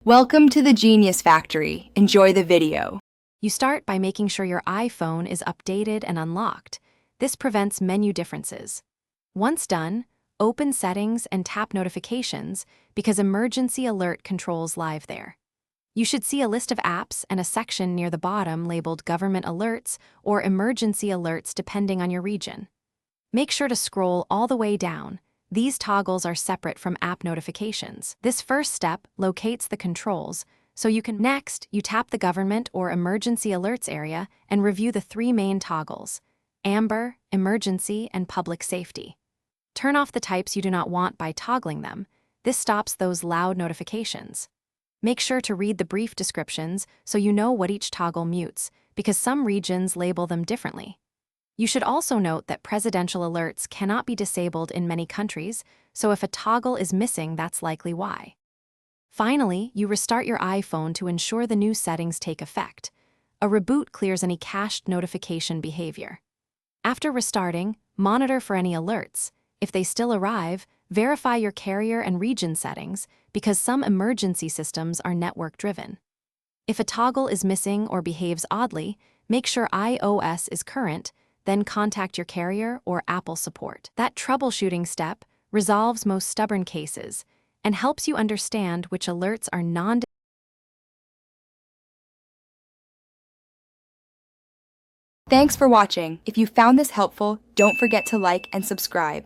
Welcome to the Genius Factory. Enjoy the video. You start by making sure your iPhone is updated and unlocked. This prevents menu differences. Once done, open Settings and tap Notifications because Emergency Alert controls live there. You should see a list of apps and a section near the bottom labeled Government Alerts or Emergency Alerts depending on your region. Make sure to scroll all the way down. These toggles are separate from app notifications. This first step locates the controls, so you tap the Government or Emergency Alerts area and review the three main toggles: Amber, Emergency, and Public Safety. Turn off the types you do not want by toggling them. This stops those loud notifications. Make sure to read the brief descriptions so you know what each toggle mutes, because some regions label them differently. You should also note that presidential alerts cannot be disabled in many countries, so if a toggle is missing, that's likely why. Finally, you restart your iPhone to ensure the new settings take effect. A reboot clears any cached notification behavior. After restarting, monitor for any alerts. If they still arrive, verify your carrier and region settings because some emergency systems are network-driven. If a toggle is missing or behaves oddly, make sure iOS is current, then contact your carrier or Apple support. That troubleshooting step resolves most stubborn cases and helps you understand which alerts are non- Thanks for watching. If you found this helpful, don't forget to like and subscribe.